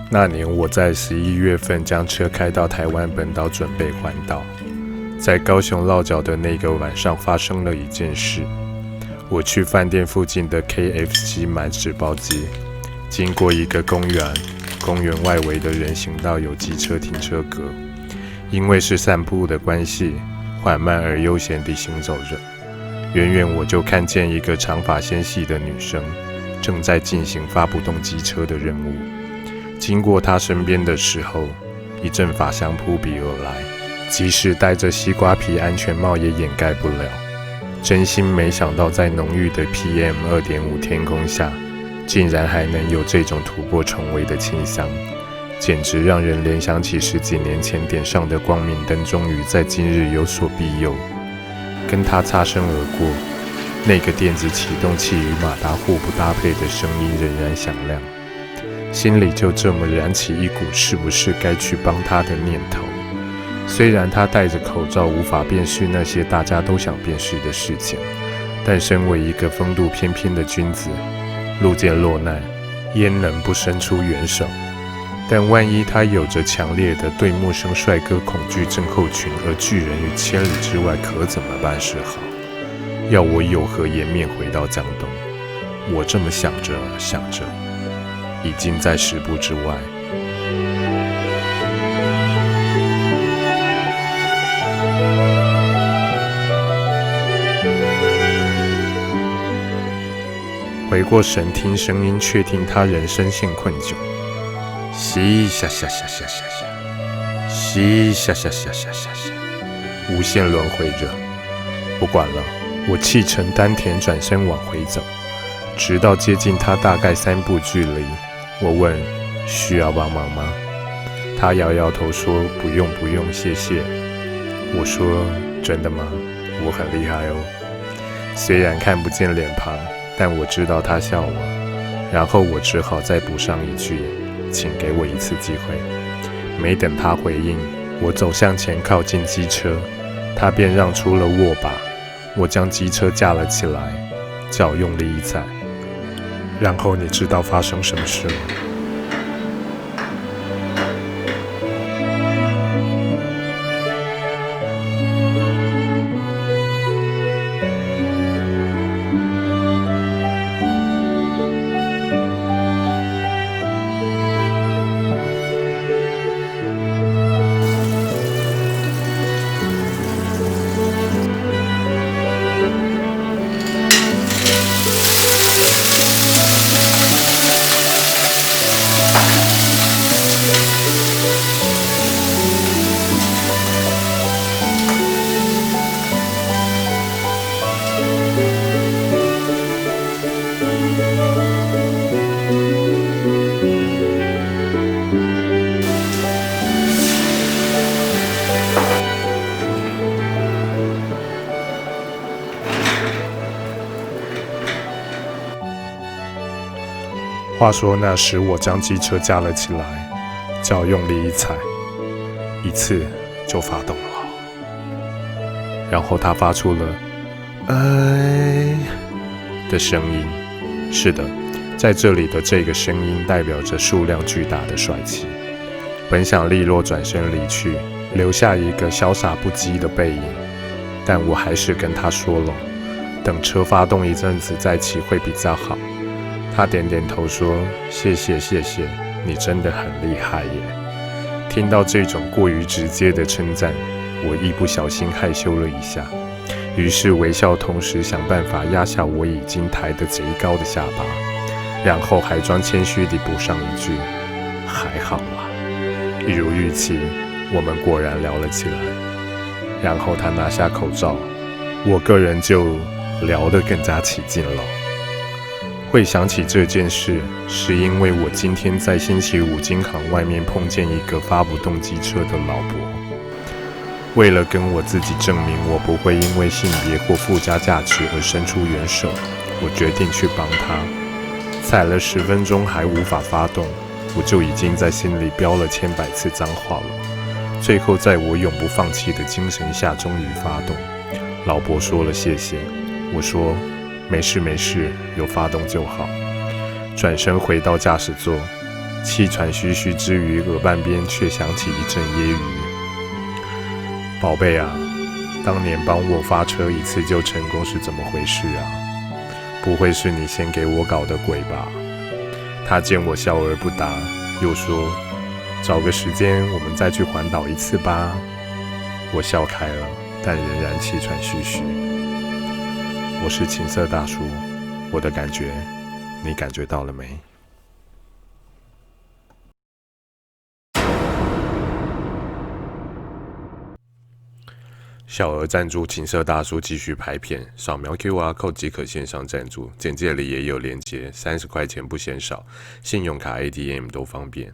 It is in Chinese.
那年我在11月份将车开到台湾本岛准备环岛，在高雄落脚的那个晚上发生了一件事。我去饭店附近的 KFC 买纸包鸡，经过一个公园，公园外围的人行道有机车停车格，因为是散步的关系，缓慢而悠闲地行走着。远远我就看见一个长发纤细的女生，正在进行发不动机车的任务。经过她身边的时候，一阵法香扑鼻而来，即使戴着西瓜皮安全帽也掩盖不了。真心没想到，在浓郁的 PM2.5 天空下，竟然还能有这种突破重围的清香，简直让人联想起10几年前点上的光明灯终于在今日有所庇佑。跟他擦身而过，那个电子启动器与马达互不搭配的声音仍然响亮，心里就这么燃起一股是不是该去帮他的念头。虽然他戴着口罩无法辨识那些大家都想辨识的事情，但身为一个风度翩翩的君子，路见落难，焉能不伸出援手？但万一他有着强烈的对陌生帅哥恐惧症候群，而拒人于千里之外，可怎么办是好？要我有何颜面回到江东？我这么想着，已经在10步之外。回过神，听声音，确定他人深陷困窘。西下下下下下下，西下下下下下下，无限轮回着。不管了，我气沉丹田，转身往回走，直到接近他大概3步距离。我问：需要帮忙吗？他摇摇头说：不用不用，谢谢。我说：真的吗？我很厉害哦。虽然看不见脸庞，但我知道他笑我，然后我只好再补上一句：请给我一次机会。没等他回应，我走向前靠近机车，他便让出了握把。我将机车架了起来，脚用力一踩。然后你知道发生什么事吗？话说那时我将机车架了起来，脚用力一踩，一次就发动了。然后他发出了的声音。是的，在这里的这个声音代表着数量巨大的帅气。本想利落转身离去，留下一个潇洒不羁的背影，但我还是跟他说了，等车发动一阵子再骑会比较好。他点点头说：谢谢谢谢，你真的很厉害耶。听到这种过于直接的称赞，我一不小心害羞了一下，于是微笑同时想办法压下我已经抬得贼高的下巴，然后还装谦虚地补上一句：还好啦。一如预期，我们果然聊了起来。然后他拿下口罩，我个人就聊得更加起劲了。会想起这件事，是因为我今天在星期五金行外面碰见一个发不动机车的老伯。为了跟我自己证明我不会因为性别或附加价值而伸出援手，我决定去帮他。踩了10分钟还无法发动，我就已经在心里飙了千百次脏话了。最后在我永不放弃的精神下，终于发动。老伯说了谢谢，我说没事没事，有发动就好。转身回到驾驶座，气喘吁吁之余，耳半边却响起一阵揶揄：“宝贝啊，当年帮我发车一次就成功是怎么回事啊？不会是你先给我搞的鬼吧？”他见我笑而不答，又说：“找个时间我们再去环岛一次吧。”我笑开了，但仍然气喘吁吁。我是情色大叔，我的感觉，你感觉到了没？小额赞助情色大叔继续拍片，扫描 QR code 即可线上赞助，简介里也有连结，30块钱不嫌少，信用卡 ATM 都方便。